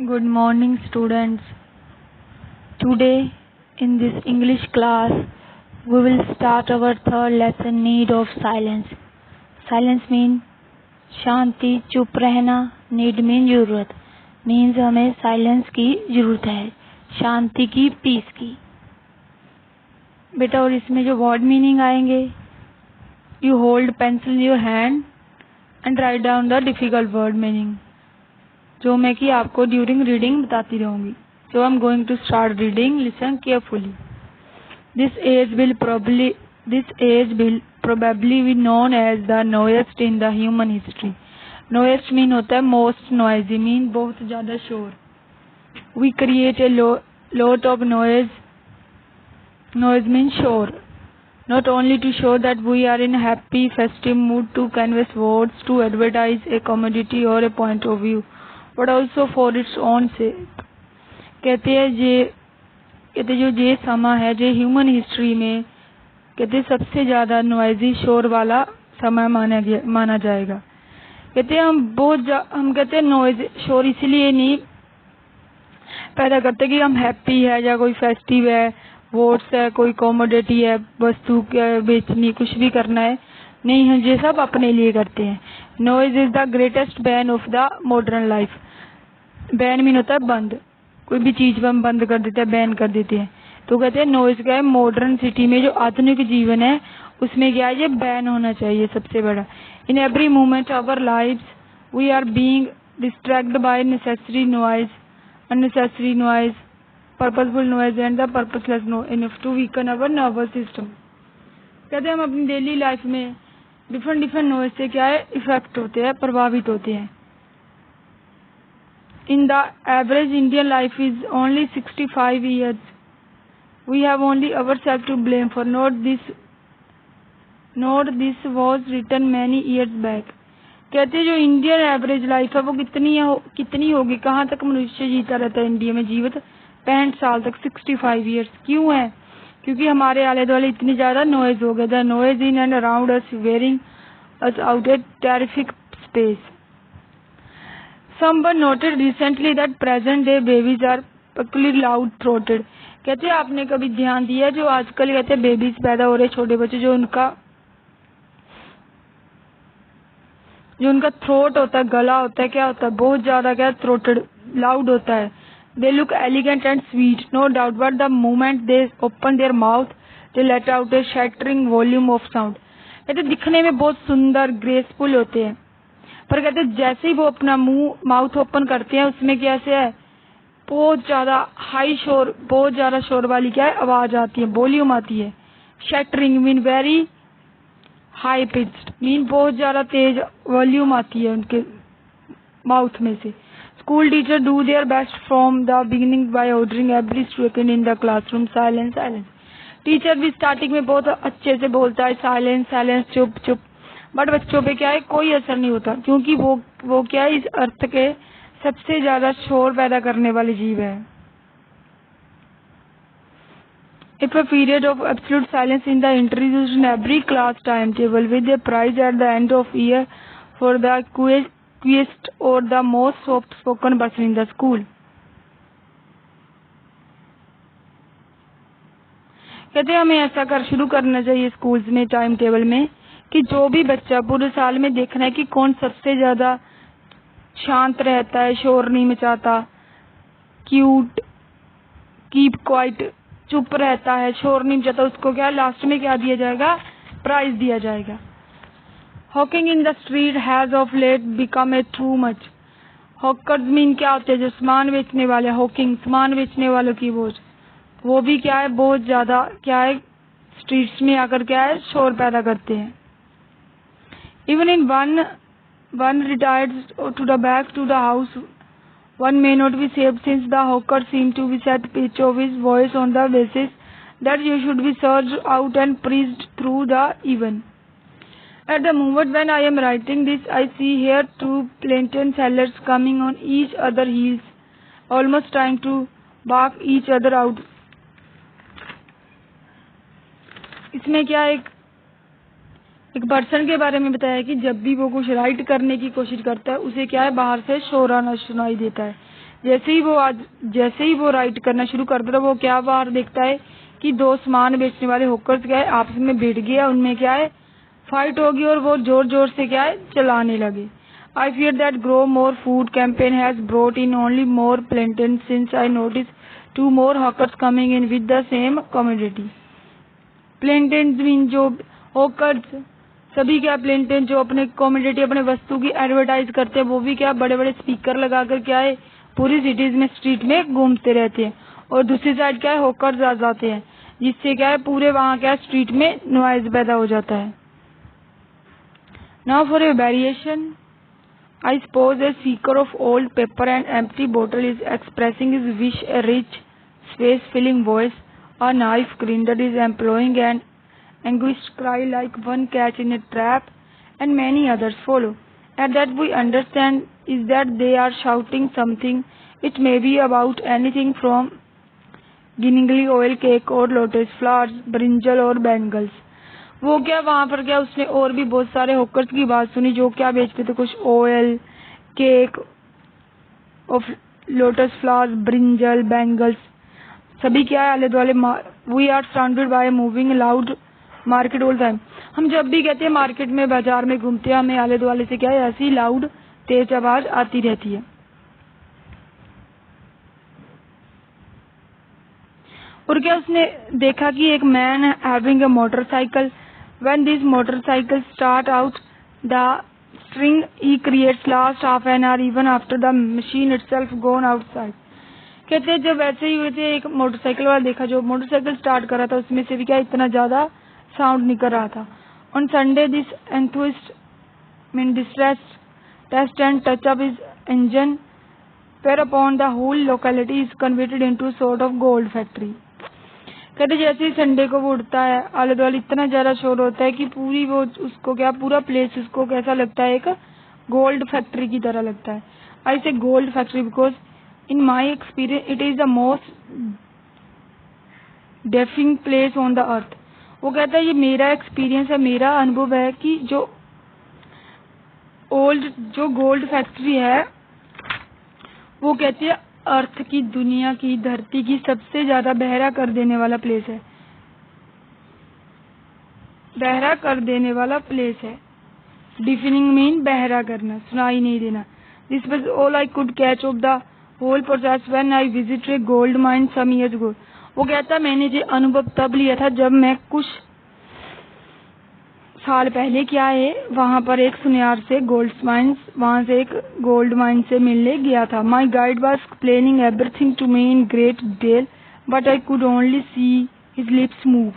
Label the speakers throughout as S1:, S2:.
S1: Good morning, students. Today, in this English class, we will start our third lesson, Need of Silence. Silence means शांति, चुप रहना. Need means जरूरत. Means हमें silence की जरूरत है, शांति की, पीस की. बेटा, और इसमें जो वर्ड मीनिंग आएंगे, you hold pencil in your hand and write down the difficult word meaning, जो मैं कि आपको ड्यूरिंग रीडिंग बताती रहूंगी. So I'm going to start reading. Listen carefully. This age will probably be known as the noisiest in the human history. Noisiest mean होता है most noisy, mean बहुत ज़्यादा शोर. We create a lot of noise. Noise means शोर. Not only to show that we are in happy festive mood, to convey words, to advertise a commodity or a point of view, but also for its own sake. कहते जो ये समा है, जो human history में कहते सबसे ज़्यादा नॉइजी शोर वाला समय माना जाएगा. कहते हम कहते नॉइज शोर इसलिए नहीं पैदा करते कि हम हैप्पी है या कोई फेस्टिव है, वोट्स है, कोई कॉमोडिटी है, वस्तु बेचनी, कुछ भी करना है, नहीं, हम ये सब अपने लिए करते हैं. Noise is the greatest ban of the modern life. Ban mean होता है बंद, कोई भी चीज हम बंद कर देते हैं, बैन कर देते हैं. तो कहते हैं नॉइज क्या है, मॉडर्न सिटी में जो आधुनिक जीवन है उसमें क्या है, ये बैन होना चाहिए सबसे बड़ा. In every moment our life we are being distracted by necessary noise, purposeful noise and the purposeless enough to weaken our nervous system. कहते हैं हम अपनी डेली लाइफ में डिफरेंट नॉइज से क्या है इफेक्ट होते हैं, प्रभावित होते हैं. In the average Indian life is only 65 years. We have only ourselves to blame for not this was written many years back. कहते जो इंडियन एवरेज लाइफ है वो कितनी होगी, कहाँ तक मनुष्य जीता रहता है इंडिया में जीवित, 65 साल तक, 65 ईयर्स. क्यों है? क्योंकि हमारे आले दुआले इतनी ज्यादा नॉइज हो गया. The noise in and around us wearing us out A terrific space. Someone noted recently that present day babies are particularly loud throated. कहते हैं आपने कभी ध्यान दिया जो आजकल कहते हैं बेबीज पैदा हो रहे छोटे बच्चे, जो उनका थ्रोट होता है, गला होता है, क्या होता है, बहुत ज्यादा क्या थ्रोटेड, लाउड होता है. They look elegant and sweet, no doubt, but the moment they open their mouth, they let out a shattering volume of sound. कहते दिखने में बहुत सुंदर, ग्रेसफुल होते हैं, पर कहते जैसे ही वो अपना माउथ ओपन करते हैं उसमें कैसे है, बहुत ज्यादा हाई शोर, बहुत ज्यादा शोर वाली क्या है आवाज आती है, वॉल्यूम आती है. Shattering mean very high pitched, mean बहुत ज्यादा तेज वॉल्यूम आती है उनके माउथ में से. School teacher do their best from the beginning by ordering every student in the classroom silence. Teacher भी स्टार्टिंग में बहुत अच्छे से बोलता है साइलेंस, चुप, बट बच्चों पे क्या है कोई असर नहीं होता, क्योंकि वो क्या है इस अर्थ के सबसे ज्यादा शोर पैदा करने वाले जीव है. If a period of absolute silence in the introduced in every class timetable with a prize at the end of year for the quickest or the most soft spoken person in the school. कहते हमें ऐसा शुरू करना चाहिए schools में, time table में, कि जो भी बच्चा पूरे साल में देखना है कि कौन सबसे ज्यादा शांत रहता है, शोर नहीं मचाता, क्यूट, कीप क्वाइट, चुप रहता है, शोर नहीं मचाता, उसको क्या लास्ट में क्या दिया जाएगा, प्राइज दिया जाएगा. Hawking in the street has of late become a too much. Hawkers mean क्या होते हैं, जो सामान बेचने वाले, हॉकिंग सामान बेचने वालों की वो भी क्या है बहुत ज्यादा क्या है स्ट्रीट्स में आकर क्या है शोर पैदा करते हैं. Even in one retired to the back to the house, one may not be saved, since the hawker seemed to be set pitch of his voice on the basis that you should be searched out and preached through the even. At the moment when I am writing this, I see here two plantain sellers coming on each other heels, almost trying to bark each other out. इसमें क्या एक person के बारे में बताया कि जब भी वो कुछ राइट करने की कोशिश करता है उसे क्या है बाहर से शोर आना सुनाई देता है. जैसे ही वो राइट करना शुरू करता था, वो क्या बाहर देखता है कि दो सामान बेचने वाले होकर्स क्या है आपस में भिड़ गए, उनमें क्या है फाइट होगी और वो जोर जोर से क्या है चलाने लगे. I fear that grow more food campaign has brought in only more plantains since I noticed two more hawkers coming in with the same commodity. Plantains mean जो hawkers सभी क्या प्लेंटेन जो अपने कॉमोडिटी अपने वस्तु की एडवर्टाइज करते हैं, वो भी क्या बड़े बड़े स्पीकर लगाकर क्या है पूरी सिटीज में स्ट्रीट में घूमते रहते हैं. और दूसरी साइड क्या है हॉकर्स आ जाते हैं, जिससे क्या है पूरे वहाँ क्या स्ट्रीट में नॉइज पैदा हो जाता है. Now for a variation, I suppose a seeker of old paper and empty bottle is expressing his wish, a rich, space-filling voice, a knife grinder is employing an anguished cry like one catch in a trap, and many others follow. And that we understand is that they are shouting something. It may be about anything from गिनिंगली oil cake और lotus flowers, brinjal और bangles. वो क्या वहाँ पर क्या उसने और भी बहुत सारे हॉकर्स की बात सुनी जो क्या बेचते थे, कुछ ऑयल केक और लोटस फ्लावर्स, ब्रिंजल, बैंगल्स, सभी क्या है आले दुआले. We are surrounded by moving loud market all time. हम जब भी कहते हैं मार्केट में बाजार में घूमते हैं, हमें आले दुआले से क्या है ऐसी लाउड तेज आवाज आती रहती है. और क्या उसने देखा कि एक man having a motorcycle. When these motorcycles start out, the string he creates last half an hour even after the machine itself gone outside. कहते हैं जब वैसे ही हुए थे एक मोटरसाइकिल वाला देखा जो मोटरसाइकिल स्टार्ट कर रहा था, उसमें से भी क्या इतना ज्यादा साउंड निकल रहा था. On Sunday this enthusiast in distress test and touch up his engine, whereupon the whole locality is converted into a sort of gold factory. कहते जैसे ही संडे को वो उड़ता है आले दुआले इतना ज्यादा शोर होता है कि पूरी वो उसको क्या पूरा प्लेस उसको कैसा लगता है एक गोल्ड फैक्ट्री की तरह लगता है. I say gold factory because in my experience it is the most deafening place on the earth. वो कहता है ये मेरा एक्सपीरियंस है, मेरा अनुभव है कि जो गोल्ड फैक्ट्री है वो कहती है अर्थ की, दुनिया की, धरती की सबसे ज्यादा बहरा कर देने वाला प्लेस है. बहरा कर देने वाला प्लेस है. डिफिनिंग मीन बहरा करना, सुनाई नहीं देना. This was all I could catch of the whole process when I visited a gold mine some years ago. वो कहता मैंने ये अनुभव तब लिया था जब मैं कुछ साल पहले क्या है वहाँ पर एक सुनियार से वहाँ से एक गोल्ड माइन से मिलने गया था. My guide was explaining everything to me in great detail but I could only see his lips move.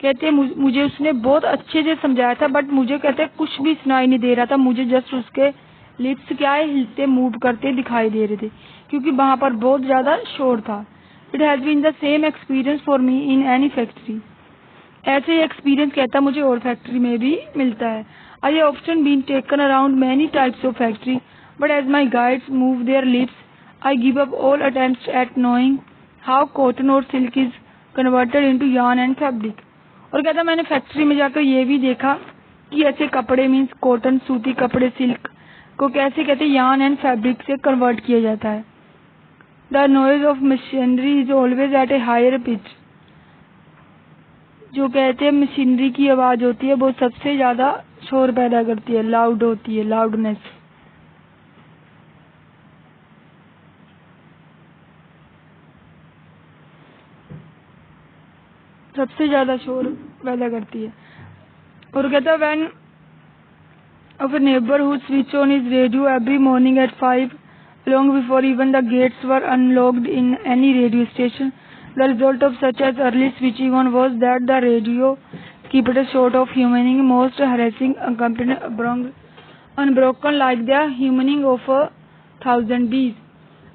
S1: कहते मुझे उसने बहुत अच्छे से समझाया था बट मुझे कहते कुछ भी सुनाई नहीं दे रहा था, मुझे जस्ट उसके लिप्स क्या है हिलते मूव करते दिखाई दे रहे थे क्योंकि वहाँ पर बहुत ज्यादा शोर था. It has been the same experience for me in any factory. ऐसे ही एक्सपीरियंस कहता मुझे और फैक्ट्री में भी मिलता है. I have often been taken around many types of factory but as my guides move their lips I give up all attempts at knowing how cotton और silk is converted into yarn and fabric. और कहता मैंने factory में जाकर ये भी देखा कि ऐसे कपड़े मीन्स कॉटन, सूती कपड़े, सिल्क को कैसे कहते यार्न एंड फैब्रिक से कन्वर्ट किया जाता है. The noise of machinery is always at a higher pitch. जो कहते हैं मशीनरी की आवाज होती है वो सबसे ज्यादा शोर पैदा करती है, लाउड होती है, लाउडनेस. सबसे ज्यादा शोर पैदा करती है. और कहता है when of a neighbor who switched on his radio every morning at 5 long before even the gates were unlocked in any radio station. The result of such as early switching on was that the radio kept a sort of humming, most harassing, accompanied unbroken like the humming of 1,000 bees.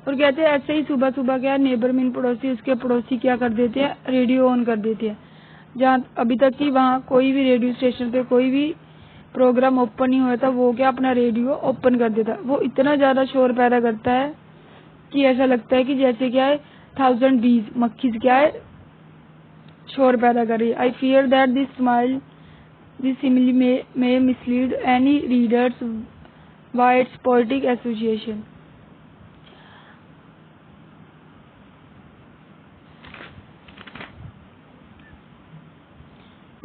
S1: और कहते हैं ऐसे ही सुबह सुबह क्या neighbour mean पड़ोसी, उसके पड़ोसी क्या कर देते हैं रेडियो ऑन कर देते हैं. जहाँ अभी तक कि वहाँ कोई भी रेडियो स्टेशन पे कोई भी प्रोग्राम ओपन नहीं हुआ था वो क्या अपना रेडियो ओपन कर देता. वो इतना ज्यादा शोर पैदा करता है कि ऐसा लगता है कि जैसे क्या है 1,000 बीज, मक्खी क्या है शोर पैदा कर रही है. I fear that this simile may mislead any readers bye it's poetic association.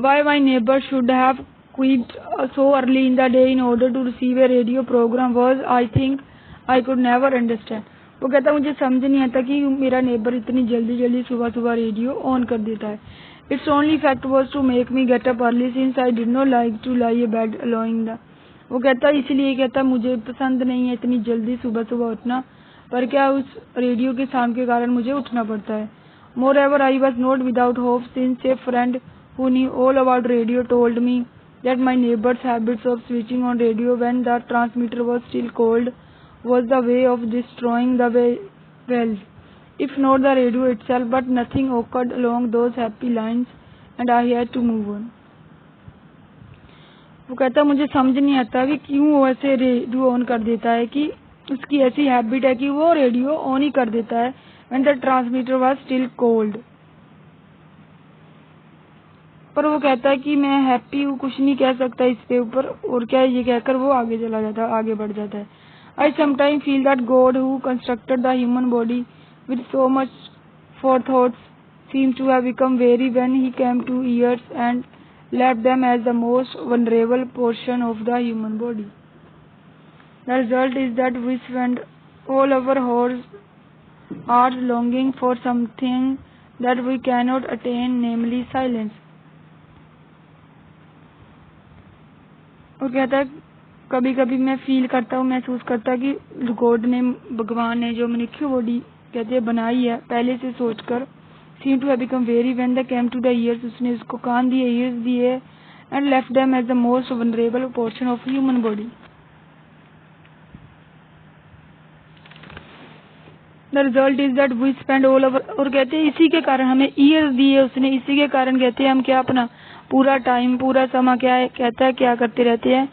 S1: Why my neighbor should have quit so early in the day in order to receive a radio program was I think I could never understand. वो कहता मुझे समझ नहीं आता कि मेरा neighbour इतनी जल्दी जल्दी सुबह सुबह रेडियो ऑन कर देता है. Its only fact was to make me get up early since I did not like to lie in bed allowing the. वो कहता इसलिए कहता मुझे पसंद नहीं है इतनी जल्दी सुबह सुबह उठना, पर क्या उस रेडियो के साउंड के कारण मुझे उठना पड़ता है. Moreover, I was not without hope since a friend who knew all about radio told me that my neighbor's habits of switching on radio when the transmitter was still cold was the way of destroying the wells, if not the radio itself. But nothing occurred along those happy lines and I had to move on. वो कहता मुझे समझ नहीं आता कि क्यों वो ऐसे रेडियो ऑन कर देता है, कि उसकी ऐसी हैबिट है कि वो रेडियो ऑन ही कर देता है when the transmitter was still cold. पर वो कहता है कि मैं हैप्पी हूँ, कुछ नहीं कह सकता इसके ऊपर, और क्या ये कहकर वो आगे चला जाता है, आगे बढ़ जाता है. I sometimes feel that God who constructed the human body with so much forethought seems to have become weary when he came to earth and left them as the most vulnerable portion of the human body. The result is that we spend all our hours longing for something that we cannot attain, namely silence. वो कहता है कभी कभी मैं feel करता हूँ, महसूस करता कि गॉड ने, भगवान ने जो मनुष्य बॉडी कहते हैं बनाई है पहले से सोचकर, seem to have become very when they came to the ears, उसने उसको कान दिए, ईयर्स दिए, and left them as the most vulnerable portion of human body. The result is that we spend all over, और कहते हैं इसी के कारण हमें ईयर्स दिए उसने, इसी के कारण कहते हैं हम क्या अपना पूरा टाइम, पूरा समय क्या है, कहता है क्या करते रहते हैं,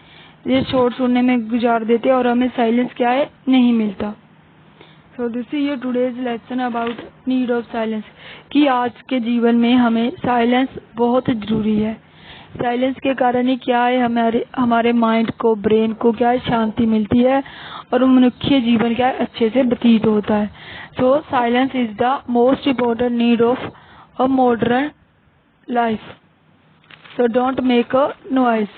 S1: ये शोर सुनने में गुजार देते हैं और हमें साइलेंस क्या है नहीं मिलता. So this is your today's lesson about need of silence, कि आज के जीवन में हमें साइलेंस बहुत जरूरी है. साइलेंस के कारण ही क्या है हमारे माइंड को, ब्रेन को क्या है शांति मिलती है और मनुष्य जीवन क्या है अच्छे से व्यतीत होता है. So silence is the most important need of a modern life. So don't make a noise.